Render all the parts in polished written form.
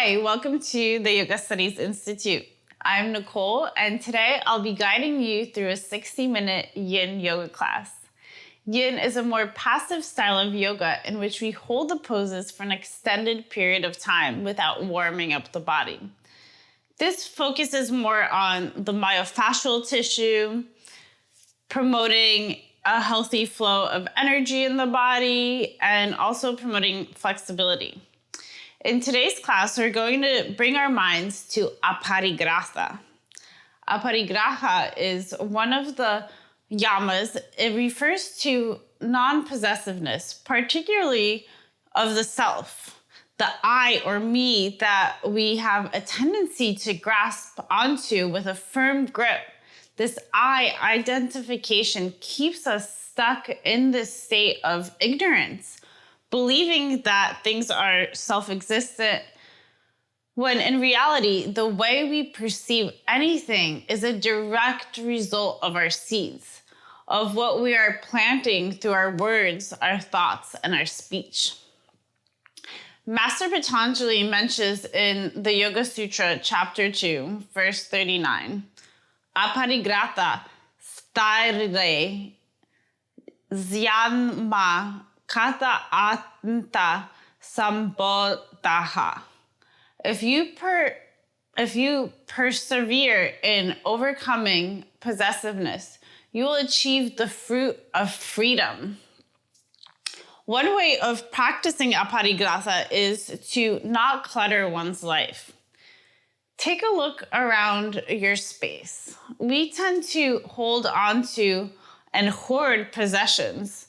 Hi, welcome to the Yoga Studies Institute. I'm Nicole, and today I'll be guiding you through a 60-minute yin yoga class. Yin is a more passive style of yoga in which we hold the poses for an extended period of time without warming up the body. This focuses more on the myofascial tissue, promoting a healthy flow of energy in the body, and also promoting flexibility. In today's class, we're going to bring our minds to aparigraha. Aparigraha is one of the yamas. It refers to non-possessiveness, particularly of the self, the I or me that we have a tendency to grasp onto with a firm grip. This I identification keeps us stuck in this state of ignorance, believing that things are self-existent, when in reality, the way we perceive anything is a direct result of our seeds, of what we are planting through our words, our thoughts, and our speech. Master Patanjali mentions in the Yoga Sutra, chapter 2, verse 39, aparigraha staire zyanma kata anta sambodaha. If you persevere in overcoming possessiveness, you will achieve the fruit of freedom. One way of practicing aparigraha is to not clutter one's life. Take a look around your space. We tend to hold on to and hoard possessions.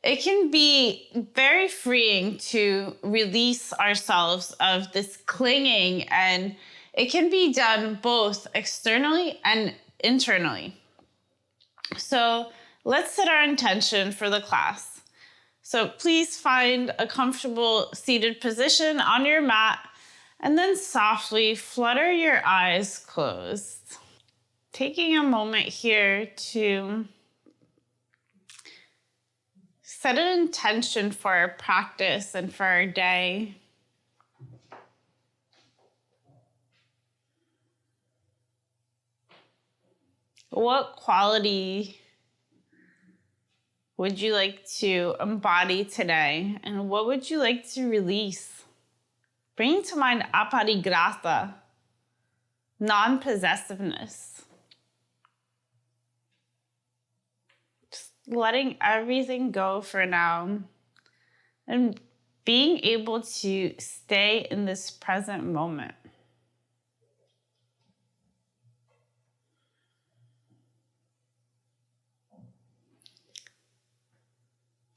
It can be very freeing to release ourselves of this clinging, and it can be done both externally and internally. So let's set our intention for the class. So please find a comfortable seated position on your mat, and then softly flutter your eyes closed. Taking a moment here to set an intention for our practice and for our day. What quality would you like to embody today? And what would you like to release? Bring to mind aparigraha, non-possessiveness. Letting everything go for now and being able to stay in this present moment.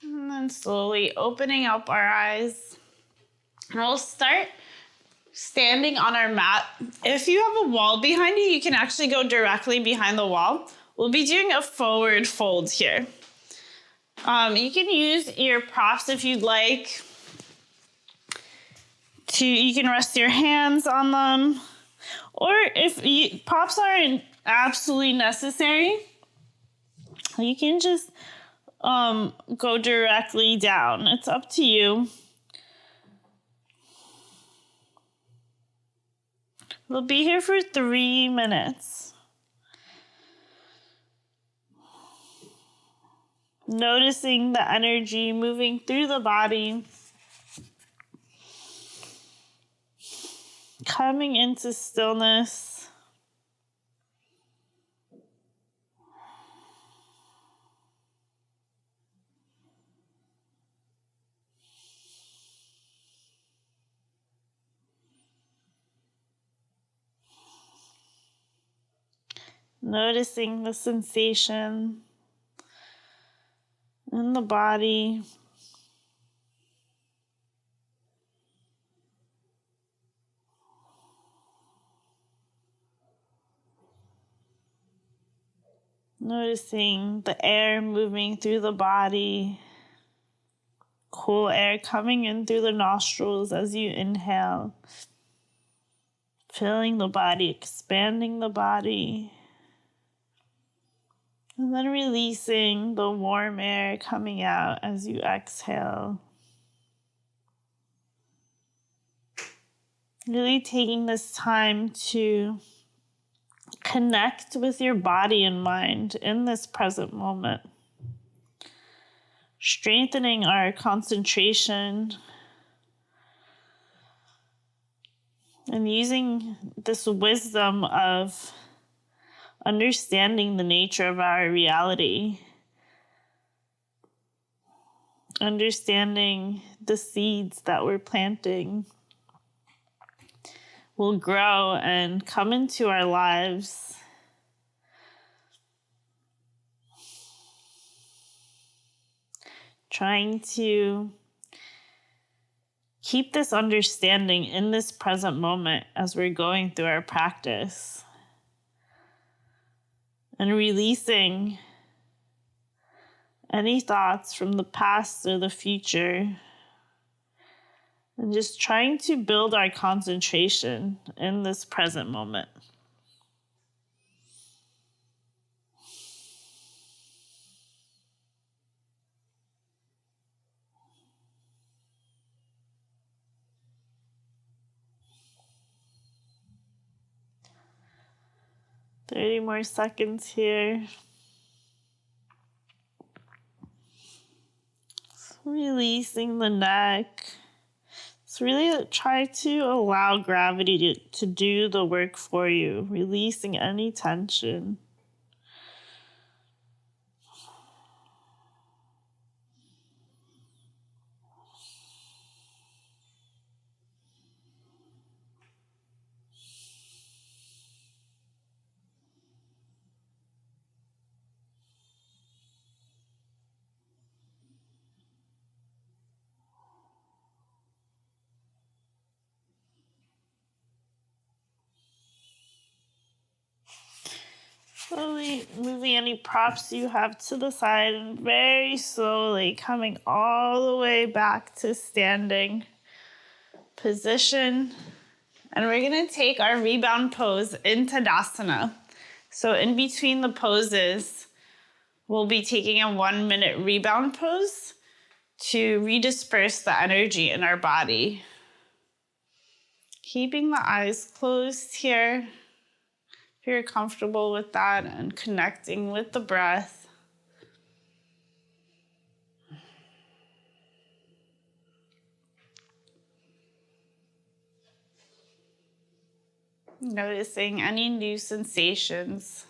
And then slowly opening up our eyes. And we'll start standing on our mat. If you have a wall behind you, you can actually go directly behind the wall. We'll be doing a forward fold here. You can use your props if you'd like. You can rest your hands on them. Or if props aren't absolutely necessary, you can just go directly down. It's up to you. We'll be here for 3 minutes. Noticing the energy moving through the body. Coming into stillness. Noticing the sensation in the body. Noticing the air moving through the body. Cool air coming in through the nostrils as you inhale. Filling the body, expanding the body. And then releasing the warm air coming out as you exhale. Really taking this time to connect with your body and mind in this present moment. Strengthening our concentration and using this wisdom of understanding the nature of our reality. Understanding the seeds that we're planting will grow and come into our lives. Trying to keep this understanding in this present moment as we're going through our practice. And releasing any thoughts from the past or the future. And just trying to build our concentration in this present moment. Thirty more seconds here. Releasing the neck. So really try to allow gravity to do the work for you, releasing any tension. Slowly moving any props you have to the side and very slowly coming all the way back to standing position. And we're going to take our rebound pose into Tadasana. So in between the poses, we'll be taking a 1-minute rebound pose to redisperse the energy in our body. Keeping the eyes closed here. If you're comfortable with that, and connecting with the breath. Noticing any new sensations.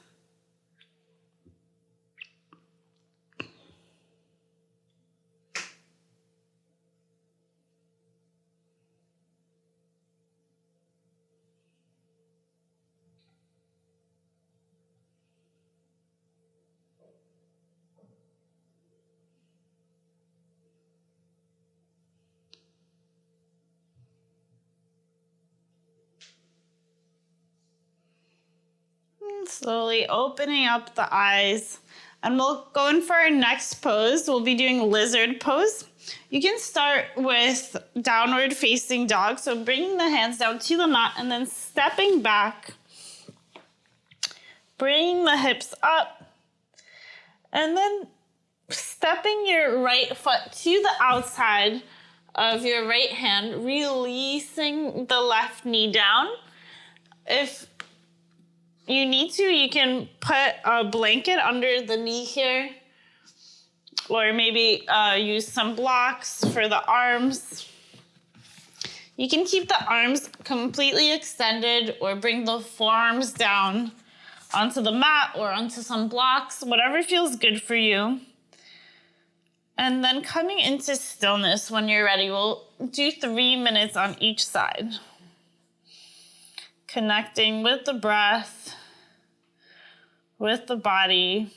Slowly opening up the eyes, and we'll go in for our next pose. We'll be doing lizard pose. You can start with downward facing dog. So bringing the hands down to the mat and then stepping back, bringing the hips up, and then stepping your right foot to the outside of your right hand, releasing the left knee down. If you need to, you can put a blanket under the knee here, or maybe use some blocks for the arms. You can keep the arms completely extended or bring the forearms down onto the mat or onto some blocks, whatever feels good for you. And then coming into stillness when you're ready, we'll do 3 minutes on each side. Connecting with the breath, with the body.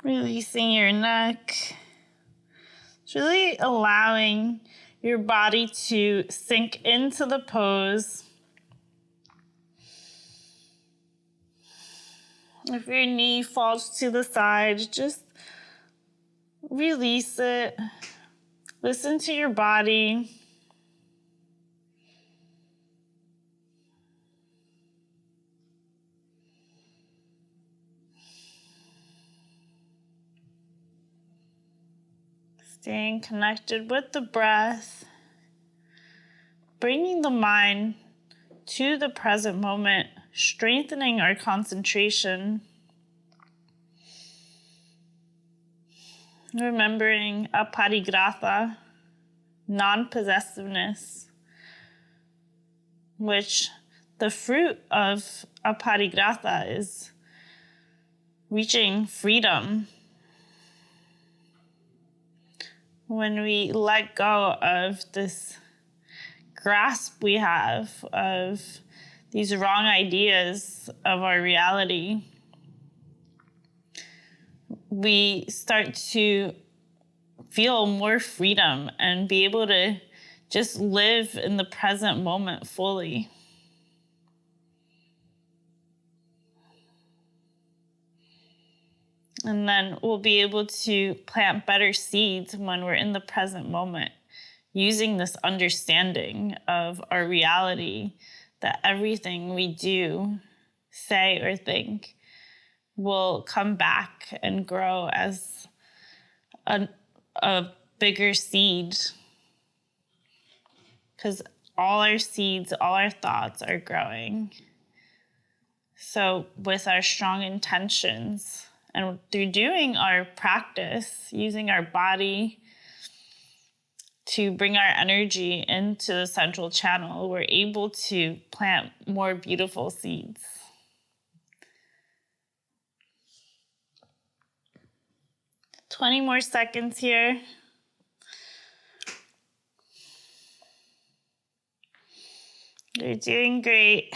Releasing your neck. It's really allowing your body to sink into the pose. If your knee falls to the side, just release it. Listen to your body. Staying connected with the breath, bringing the mind to the present moment, strengthening our concentration, remembering aparigrata, non-possessiveness, which the fruit of aparigrata is reaching freedom. When we let go of this grasp we have of these wrong ideas of our reality, we start to feel more freedom and be able to just live in the present moment fully. And then we'll be able to plant better seeds when we're in the present moment, using this understanding of our reality, that everything we do, say, or think will come back and grow as a bigger seed. Because all our seeds, all our thoughts are growing. So with our strong intentions, and through doing our practice, using our body to bring our energy into the central channel, we're able to plant more beautiful seeds. "20 more seconds here. You're doing great.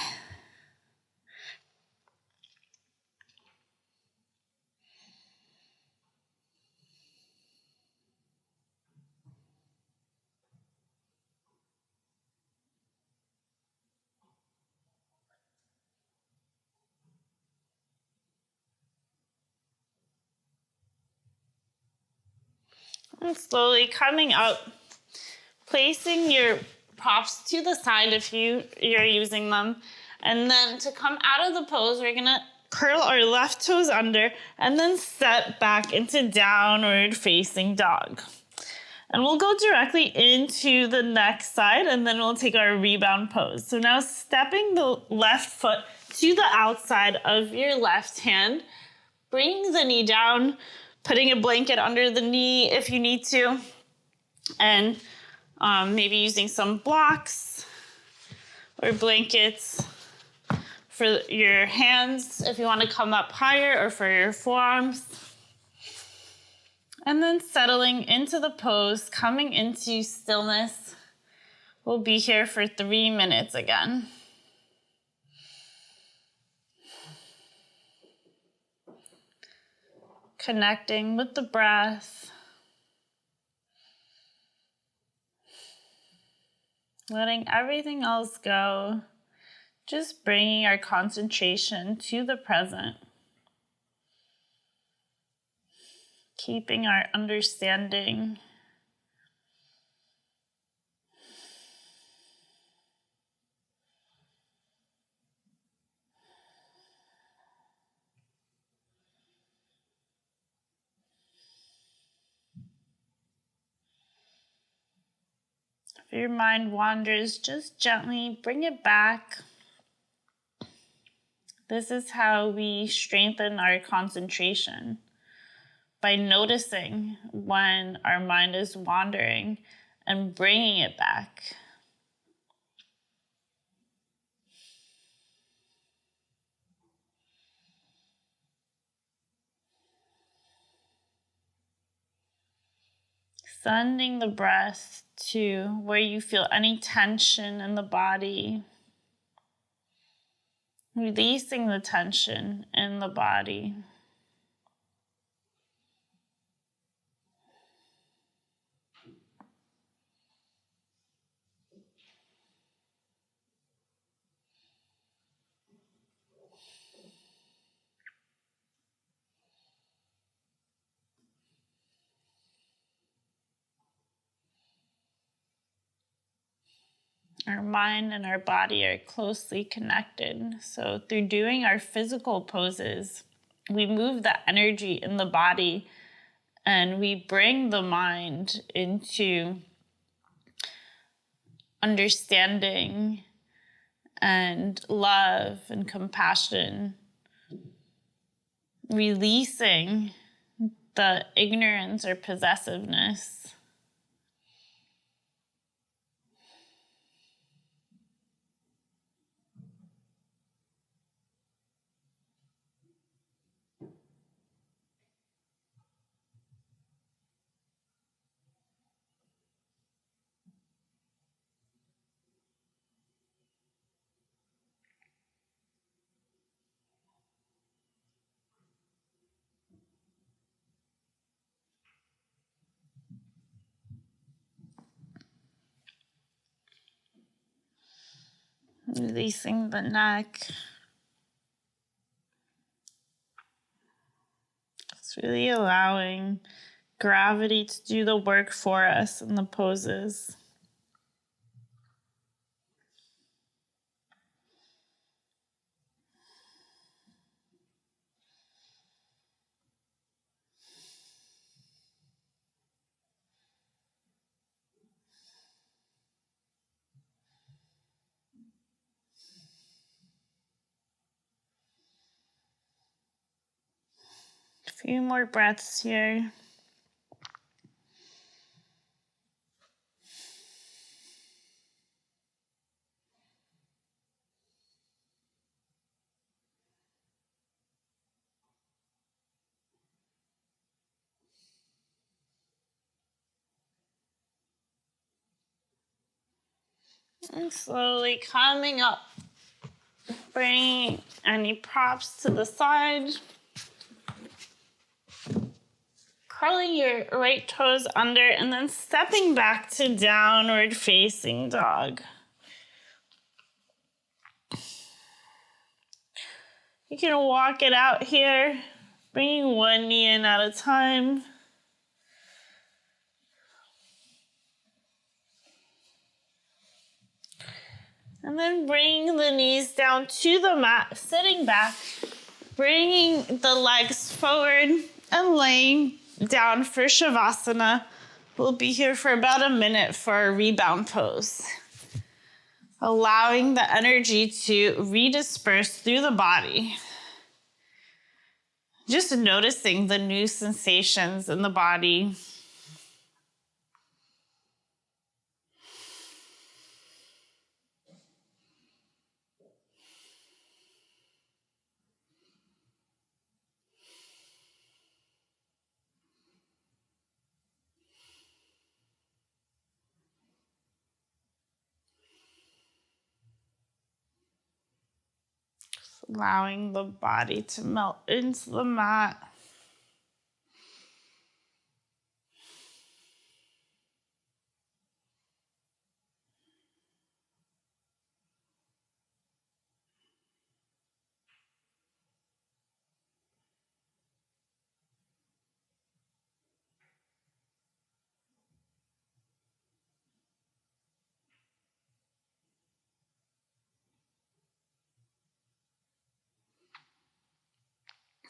And slowly coming up, placing your props to the side if you're using them. And then to come out of the pose, we're gonna curl our left toes under and then step back into downward facing dog. And we'll go directly into the next side and then we'll take our rebound pose. So now stepping the left foot to the outside of your left hand, bring the knee down, putting a blanket under the knee if you need to, and maybe using some blocks or blankets for your hands if you want to come up higher, or for your forearms. And then settling into the pose, coming into stillness. We'll be here for 3 minutes again. Connecting with the breath. Letting everything else go. Just bringing our concentration to the present. Keeping our understanding. If your mind wanders, just gently bring it back. This is how we strengthen our concentration, by noticing when our mind is wandering and bringing it back. Sending the breath to where you feel any tension in the body. Releasing the tension in the body. Our mind and our body are closely connected. So through doing our physical poses, we move the energy in the body And we bring the mind into understanding and love and compassion, releasing the ignorance or possessiveness. Releasing the neck. It's really allowing gravity to do the work for us in the poses. A few more breaths here. And slowly coming up, bringing any props to the side. Curling your right toes under and then stepping back to downward facing dog. You can walk it out here, bringing one knee in at a time. And then bring the knees down to the mat, sitting back, bringing the legs forward and laying down for Shavasana. We'll be here for about a minute for a rebound pose. Allowing the energy to redisperse through the body. Just noticing the new sensations in the body. Allowing the body to melt into the mat.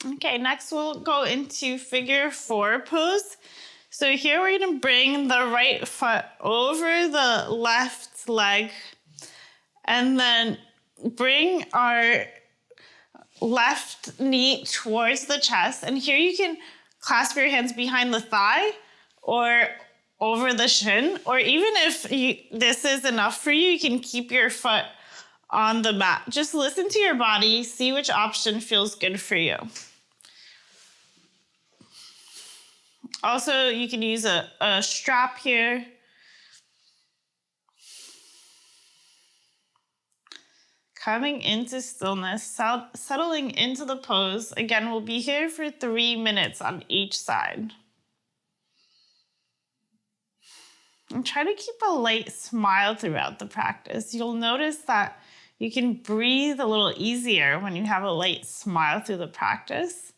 Okay, next we'll go into figure 4 pose. So here we're gonna bring the right foot over the left leg and then bring our left knee towards the chest. And here you can clasp your hands behind the thigh or over the shin, or even if this is enough for you, you can keep your foot on the mat. Just listen to your body, see which option feels good for you. Also, you can use a strap here. Coming into stillness, settling into the pose. Again, we'll be here for 3 minutes on each side. And try to keep a light smile throughout the practice. You'll notice that you can breathe a little easier when you have a light smile through the practice.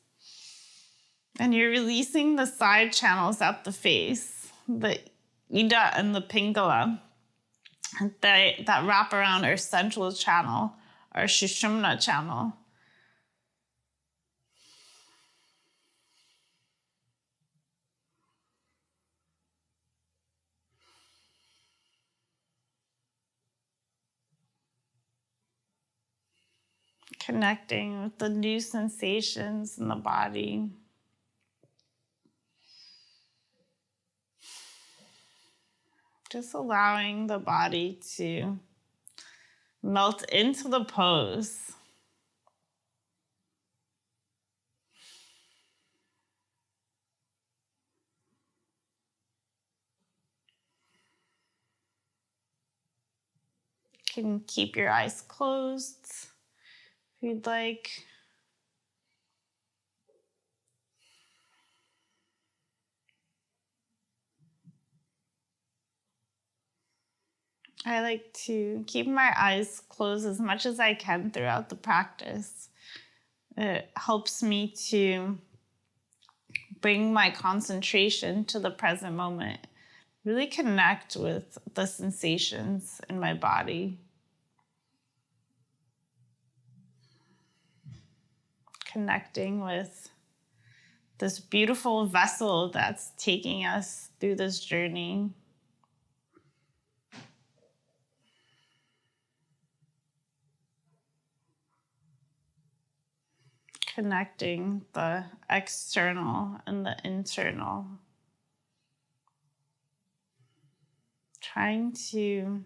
And you're releasing the side channels at the face, the Ida and the Pingala, that wrap around our central channel, our Sushumna channel. Connecting with the new sensations in the body. Just allowing the body to melt into the pose. You can keep your eyes closed if you'd like. I like to keep my eyes closed as much as I can throughout the practice. It helps me to bring my concentration to the present moment, really connect with the sensations in my body. Connecting with this beautiful vessel that's taking us through this journey. Connecting the external and the internal. Trying to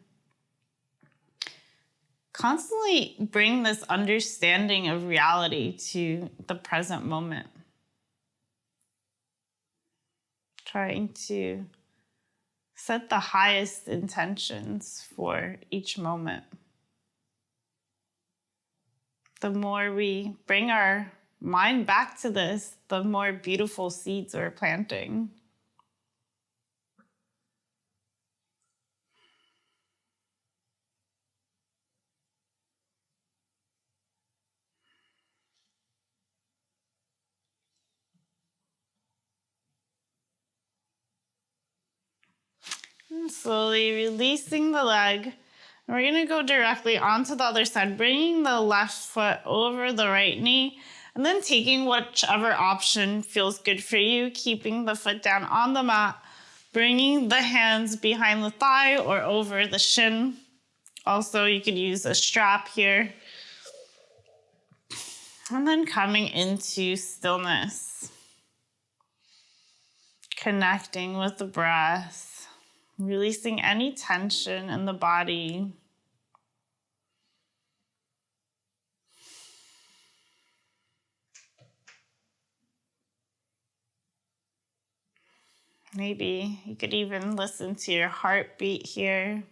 constantly bring this understanding of reality to the present moment. Trying to set the highest intentions for each moment. The more we bring our mind back to this, the more beautiful seeds we're planting. And slowly releasing the leg. We're going to go directly onto the other side, bringing the left foot over the right knee, and then taking whichever option feels good for you, keeping the foot down on the mat, bringing the hands behind the thigh or over the shin. Also, you could use a strap here. And then coming into stillness. Connecting with the breath, releasing any tension in the body. Maybe you could even listen to your heartbeat here.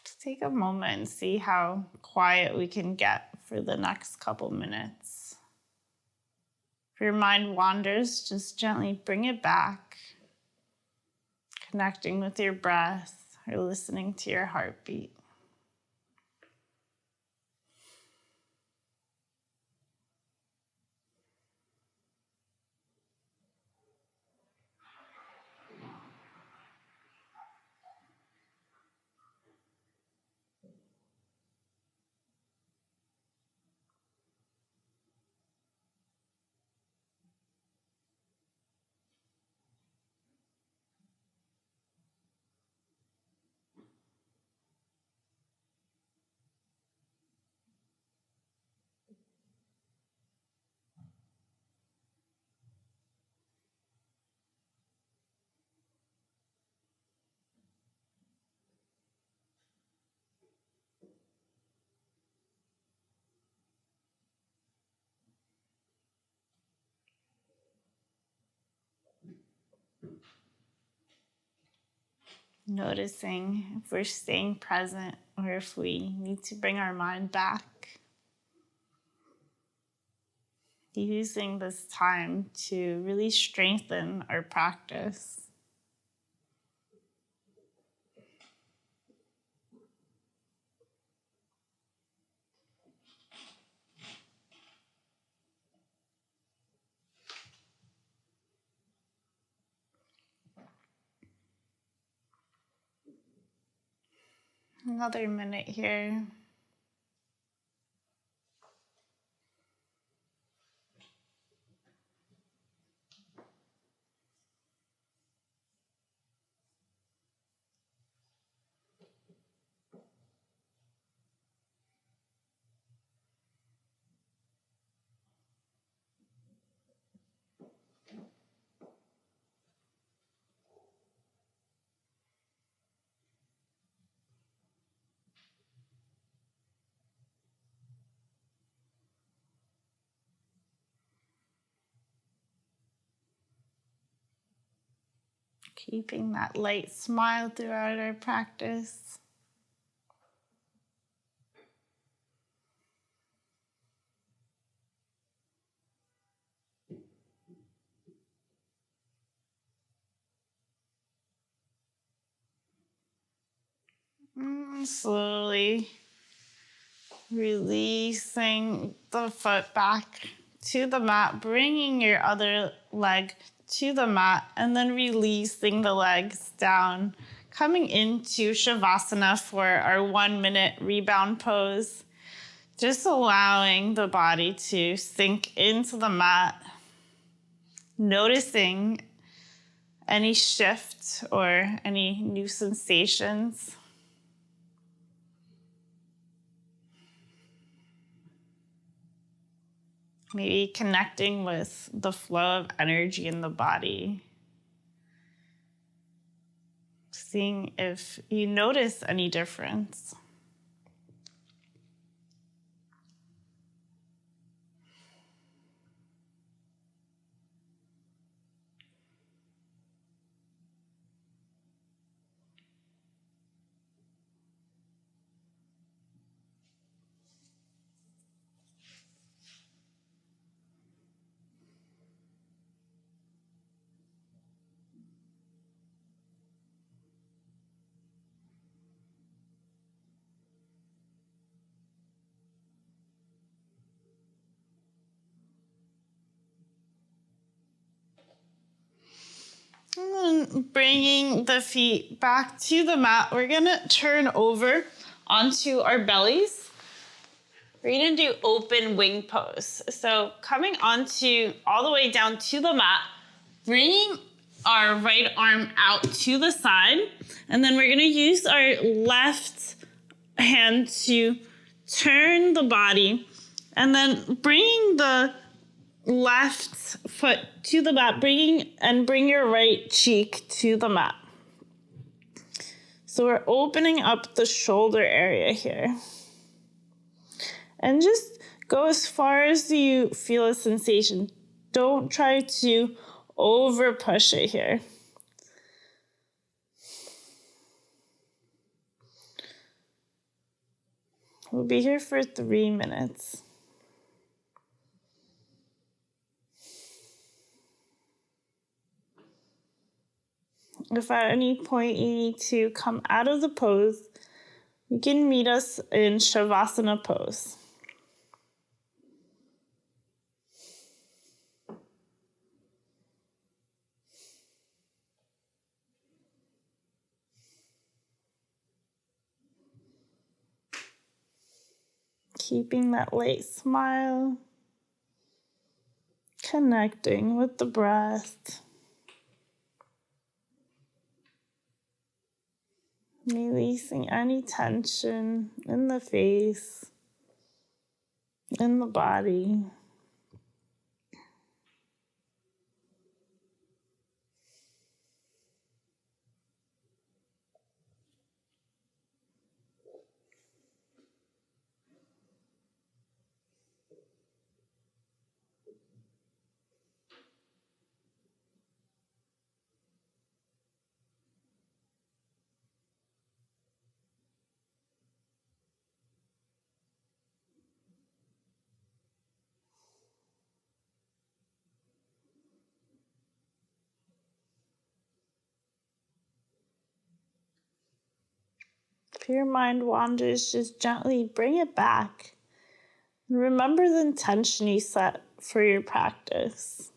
Just take a moment and see how quiet we can get for the next couple minutes. If your mind wanders, just gently bring it back, connecting with your breath or listening to your heartbeat. Noticing if we're staying present or if we need to bring our mind back. Using this time to really strengthen our practice. Another minute here. Keeping that light smile throughout our practice. Slowly releasing the foot back to the mat, bringing your other leg to the mat, and then releasing the legs down, coming into Shavasana for our 1 minute rebound pose. Just allowing the body to sink into the mat, noticing any shift or any new sensations. Maybe connecting with the flow of energy in the body. Seeing if you notice any difference. And then bringing the feet back to the mat, we're gonna turn over onto our bellies. We're gonna do open wing pose. So coming onto all the way down to the mat, bringing our right arm out to the side, and then we're gonna use our left hand to turn the body, and then bringing the left foot to the mat, bring your right cheek to the mat. So we're opening up the shoulder area here. And just go as far as you feel a sensation. Don't try to over push it here. We'll be here for 3 minutes. If at any point you need to come out of the pose, you can meet us in Shavasana pose. Keeping that light smile, connecting with the breath. Releasing any tension in the face, in the body. If your mind wanders, just gently bring it back. And remember the intention you set for your practice.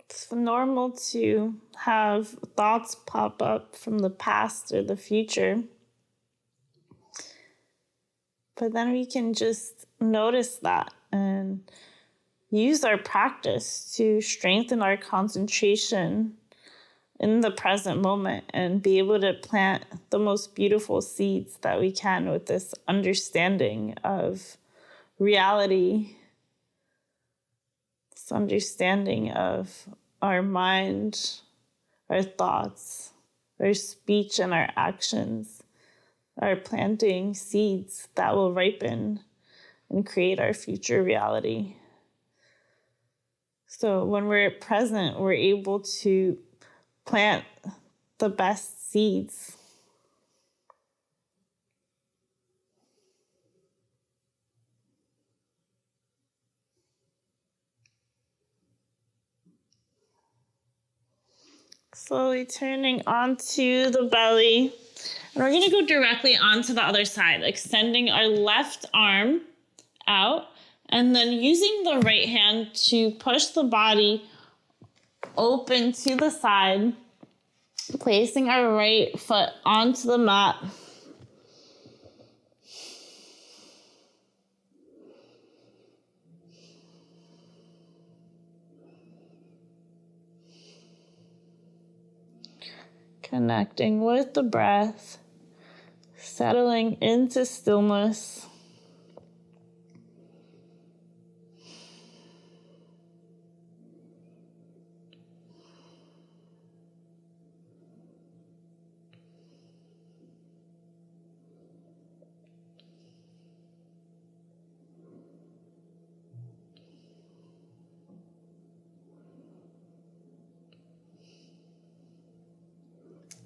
It's normal to have thoughts pop up from the past or the future. But then we can just notice that and use our practice to strengthen our concentration in the present moment and be able to plant the most beautiful seeds that we can with this understanding of reality. this understanding of our mind, our thoughts, our speech, and our actions are planting seeds that will ripen and create our future reality. So when we're present, we're able to plant the best seeds. Slowly turning onto the belly. And we're going to go directly onto the other side, extending our left arm out, and then using the right hand to push the body open to the side, placing our right foot onto the mat. Connecting with the breath, settling into stillness.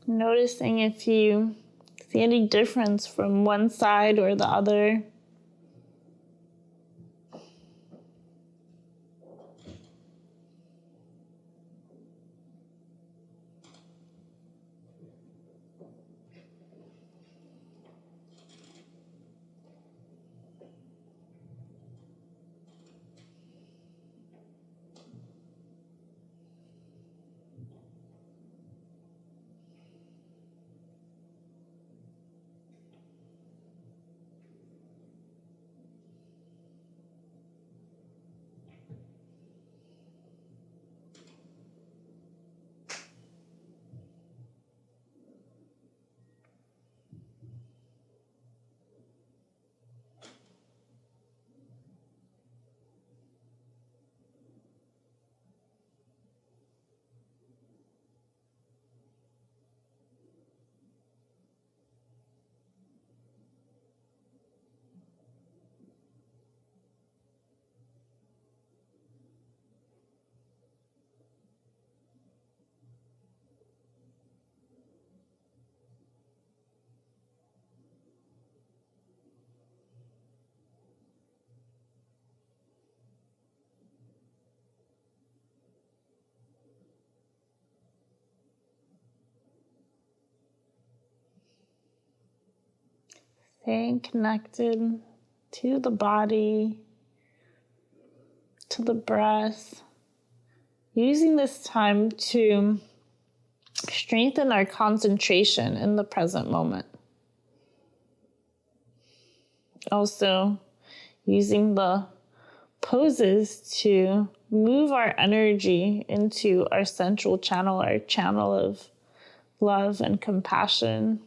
Noticing if you see any difference from one side or the other. Staying connected to the body, to the breath. Using this time to strengthen our concentration in the present moment. Also, using the poses to move our energy into our central channel, our channel of love and compassion.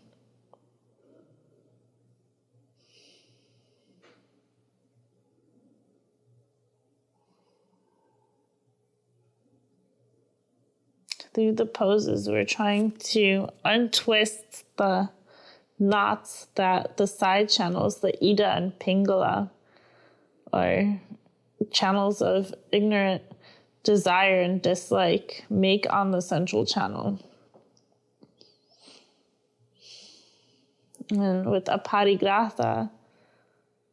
Through the poses, we're trying to untwist the knots that the side channels, the Ida and Pingala, are channels of ignorant desire and dislike, make on the central channel. And with aparigrata,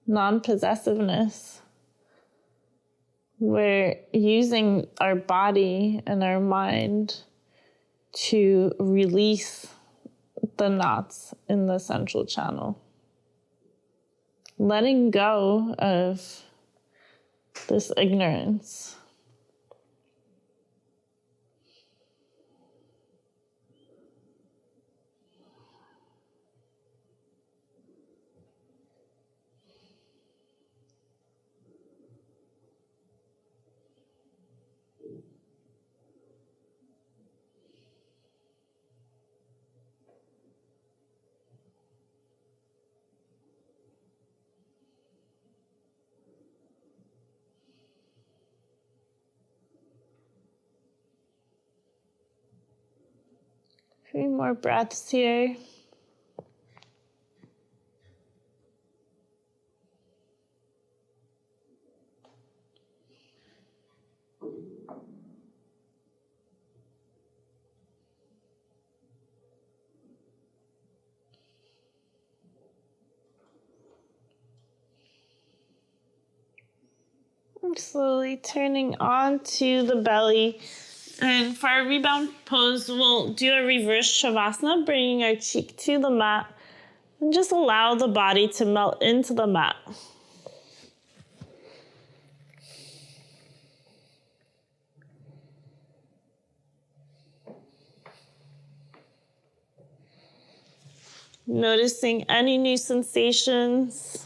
non-possessiveness, we're using our body and our mind to release the knots in the central channel. Letting go of this ignorance. Three more breaths here. Slowly turning onto the belly. And for our rebound pose, we'll do a reverse shavasana, bringing our cheek to the mat. And just allow the body to melt into the mat. Noticing any new sensations.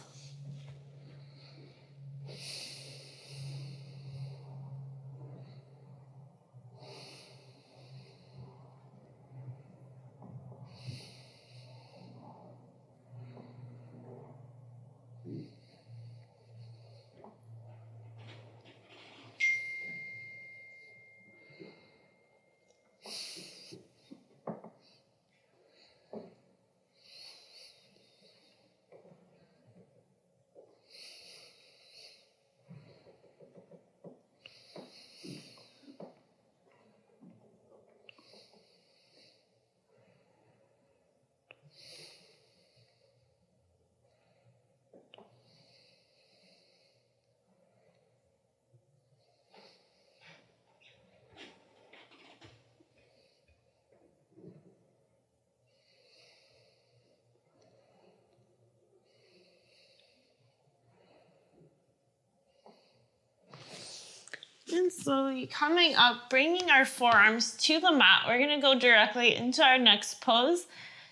And slowly coming up, bringing our forearms to the mat. We're gonna go directly into our next pose,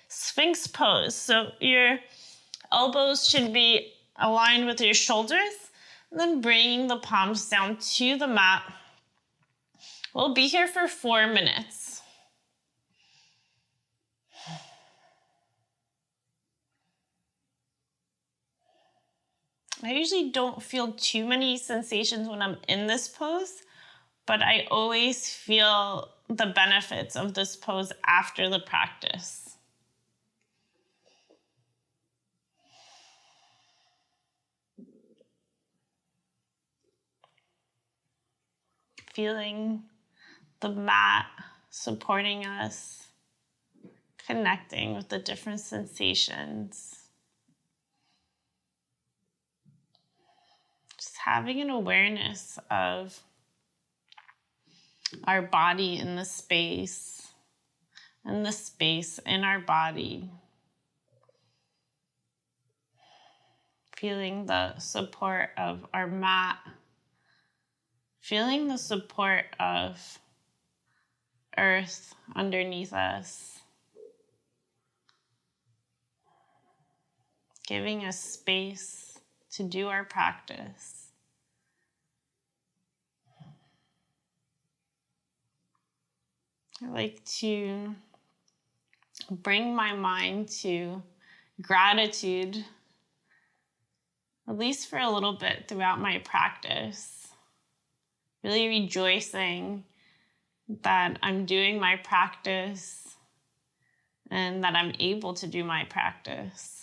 Sphinx pose. So your elbows should be aligned with your shoulders, and then bringing the palms down to the mat. We'll be here for 4 minutes. I usually don't feel too many sensations when I'm in this pose, but I always feel the benefits of this pose after the practice. Feeling the mat supporting us, connecting with the different sensations. Just having an awareness of our body in the space and the space in our body. Feeling the support of our mat. Feeling the support of earth underneath us. Giving us space to do our practice. I like to bring my mind to gratitude, at least for a little bit throughout my practice. Really rejoicing that I'm doing my practice and that I'm able to do my practice.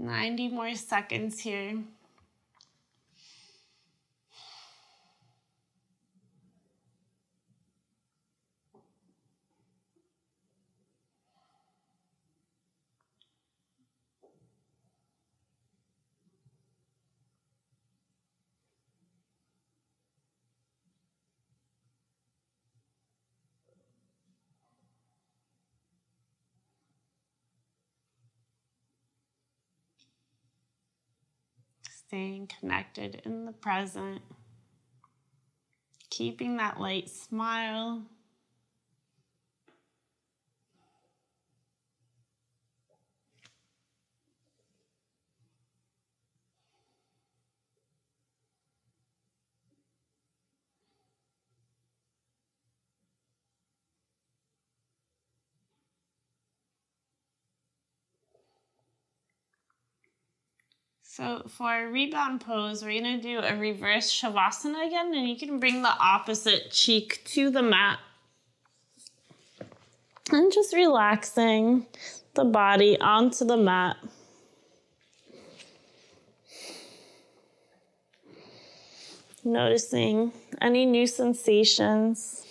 Ninety more seconds here. Staying connected in the present. Keeping that light smile. So for our rebound pose, we're going to do a reverse shavasana again, and you can bring the opposite cheek to the mat. And just relaxing the body onto the mat. Noticing any new sensations.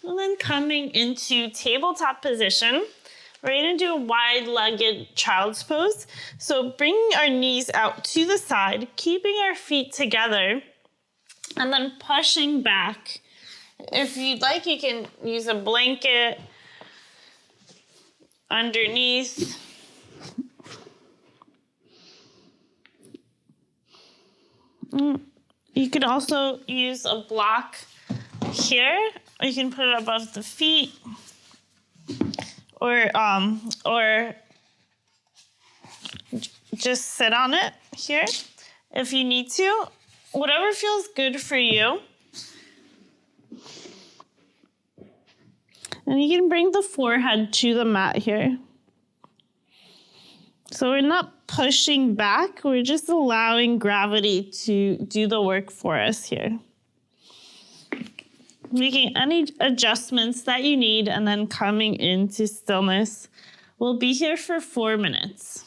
And then coming into tabletop position, we're going to do a wide-legged child's pose. So bringing our knees out to the side, keeping our feet together, and then pushing back. If you'd like, you can use a blanket underneath. You could also use a block here, or you can put it above the feet, or just sit on it here if you need to. Whatever feels good for you. And you can bring the forehead to the mat here. So we're not pushing back, we're just allowing gravity to do the work for us here. Making any adjustments that you need and then coming into stillness. We'll be here for 4 minutes.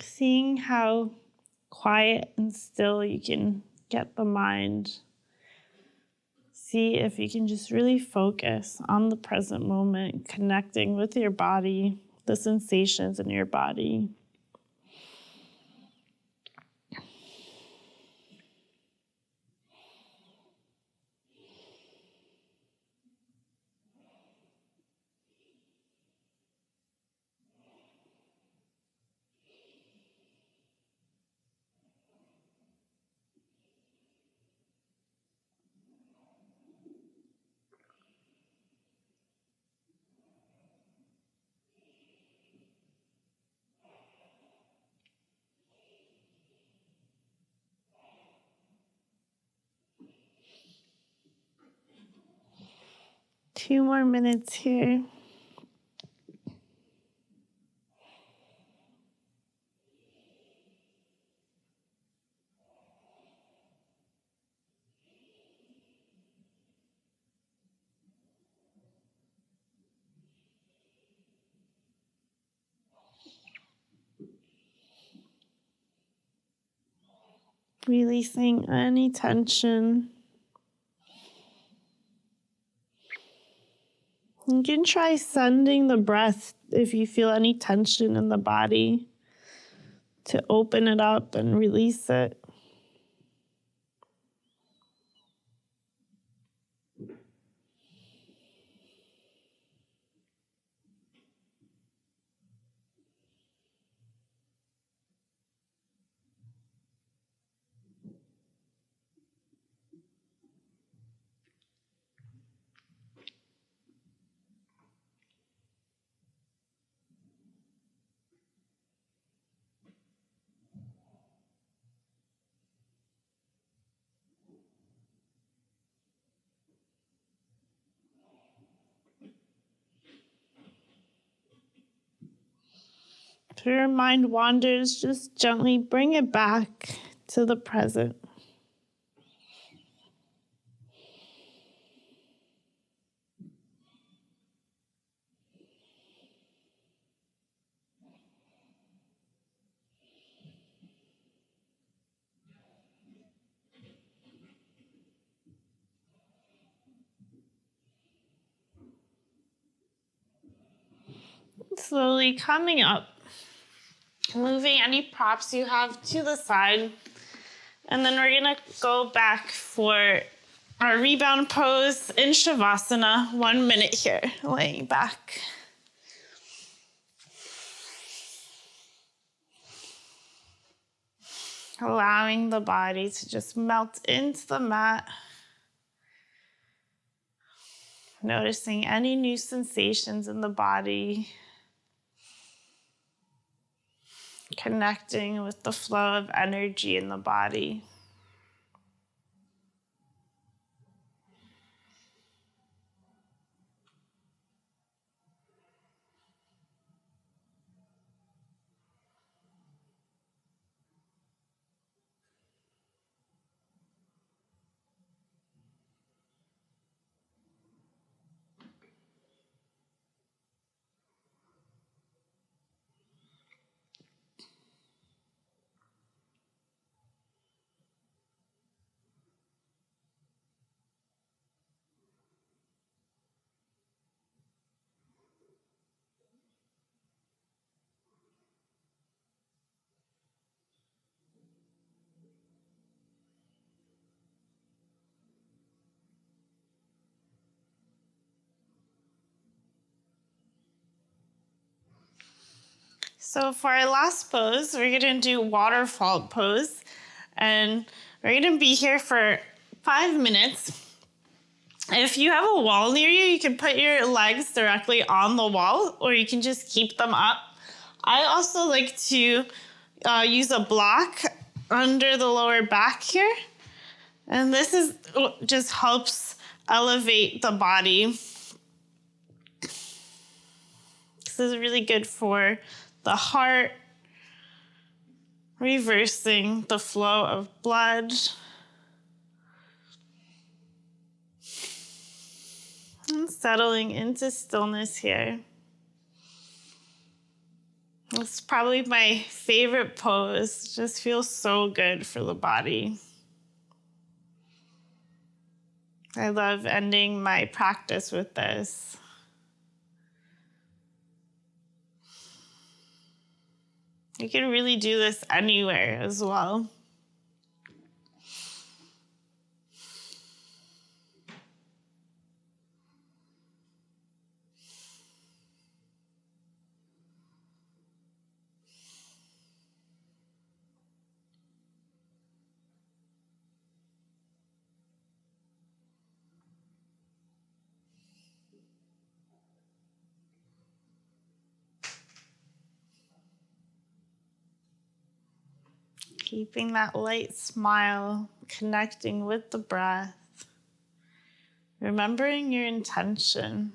Seeing how quiet and still you can get the mind. See if you can just really focus on the present moment, connecting with your body, the sensations in your body. Two more minutes here. Releasing any tension. You can try sending the breath if you feel any tension in the body to open it up and release it. If your mind wanders, just gently bring it back to the present. Slowly coming up, moving any props you have to the side. And then we're gonna go back for our rebound pose in Shavasana. 1 minute here, laying back. Allowing the body to just melt into the mat. Noticing any new sensations in the body. Connecting with the flow of energy in the body. So for our last pose, we're gonna do waterfall pose. And we're gonna be here for 5 minutes. If you have a wall near you, you can put your legs directly on the wall, or you can just keep them up. I also like to use a block under the lower back here. And this just helps elevate the body. This is really good for the heart, reversing the flow of blood. And settling into stillness here. It's probably my favorite pose. It just feels so good for the body. I love ending my practice with this. You can really do this anywhere as well. Keeping that light smile, connecting with the breath, remembering your intention.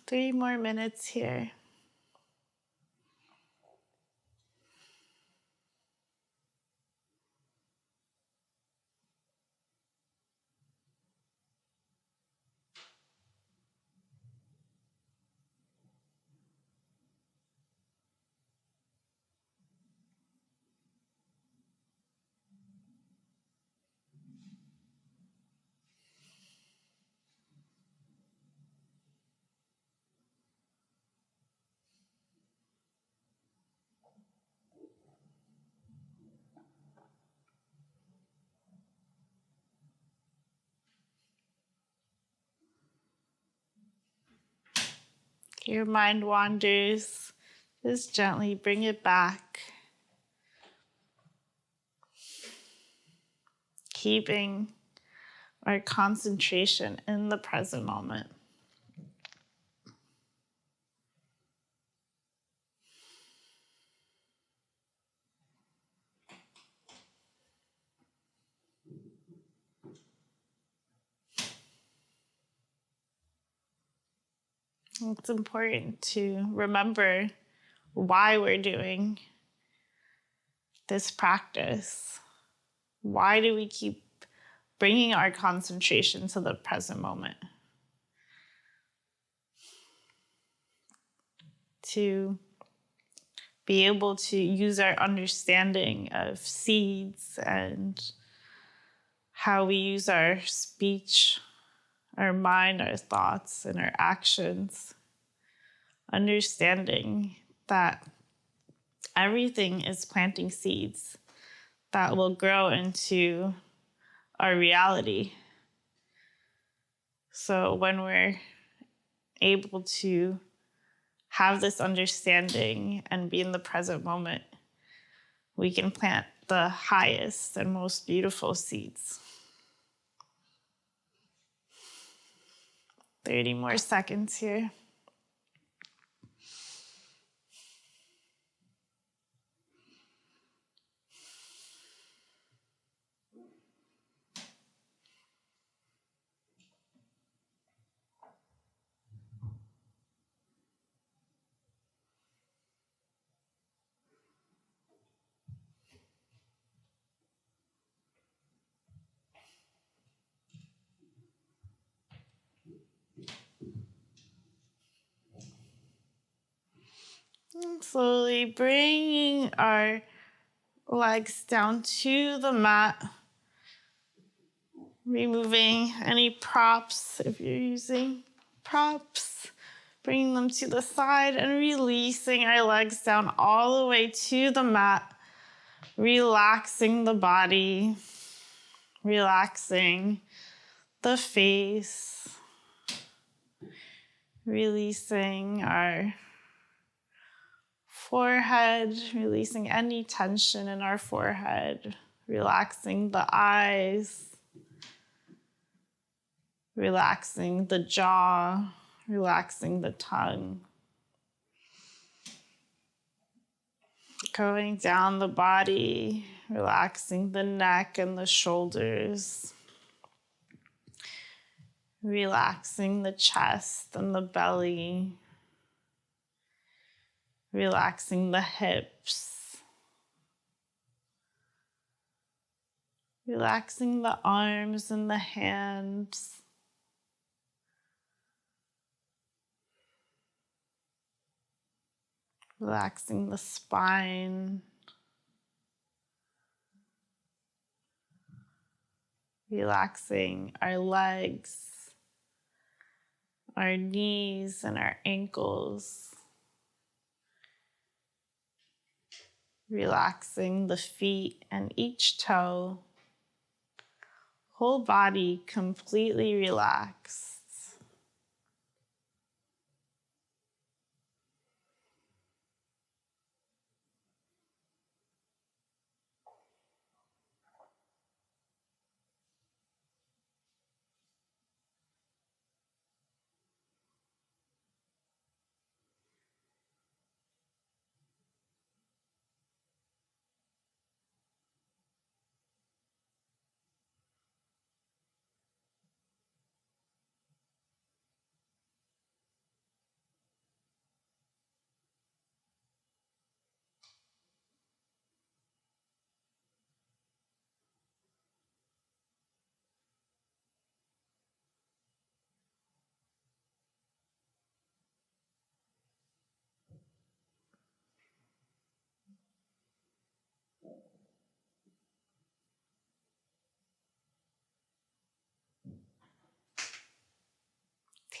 3 more minutes here. Your mind wanders, just gently bring it back. Keeping our concentration in the present moment. It's important to remember why we're doing this practice. Why do we keep bringing our concentration to the present moment? To be able to use our understanding of seeds and how we use our speech, our mind, our thoughts, and our actions. Understanding that everything is planting seeds that will grow into our reality. So when we're able to have this understanding and be in the present moment, we can plant the highest and most beautiful seeds. 30 more seconds here. And slowly bringing our legs down to the mat. Removing any props if you're using props. Bringing them to the side and releasing our legs down all the way to the mat. Relaxing the body. Relaxing the face. Releasing our forehead, releasing any tension in our forehead, relaxing the eyes, relaxing the jaw, relaxing the tongue. Going down the body, relaxing the neck and the shoulders, relaxing the chest and the belly, relaxing the hips, relaxing the arms and the hands, relaxing the spine, relaxing our legs, our knees and our ankles. Relaxing the feet and each toe. Whole body completely relaxed.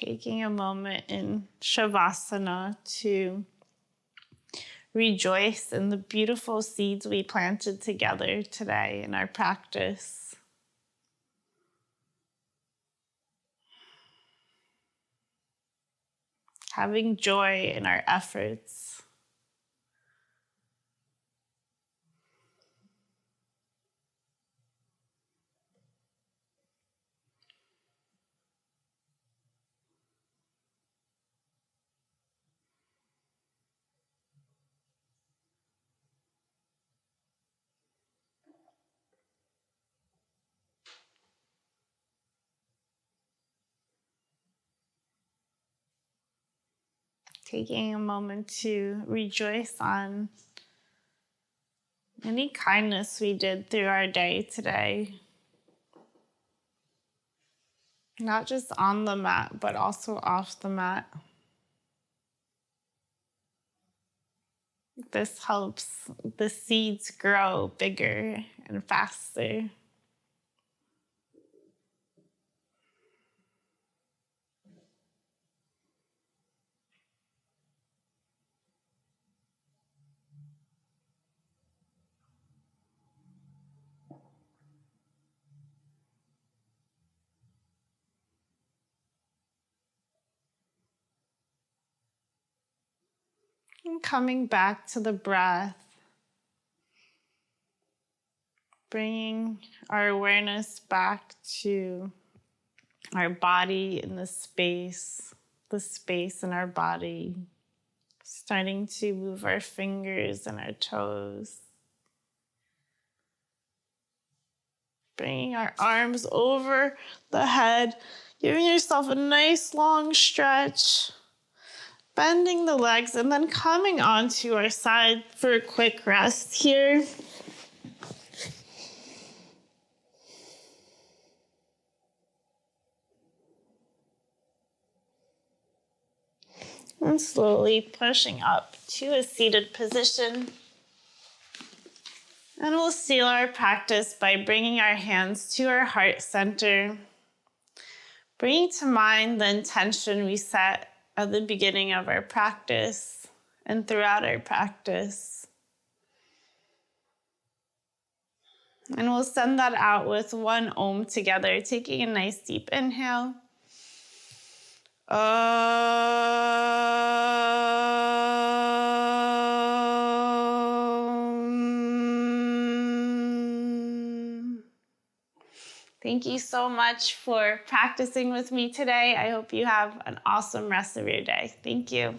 Taking a moment in Shavasana to rejoice in the beautiful seeds we planted together today in our practice. Having joy in our efforts. Taking a moment to rejoice on any kindness we did through our day today. Not just on the mat, but also off the mat. This helps the seeds grow bigger and faster. And coming back to the breath, bringing our awareness back to our body and the space in our body, starting to move our fingers and our toes, bringing our arms over the head, giving yourself a nice long stretch, bending the legs, and then coming onto our side for a quick rest here. And slowly pushing up to a seated position. And we'll seal our practice by bringing our hands to our heart center, bringing to mind the intention we set at the beginning of our practice and throughout our practice. And we'll send that out with one Om together, taking a nice deep inhale. Thank you so much for practicing with me today. I hope you have an awesome rest of your day. Thank you.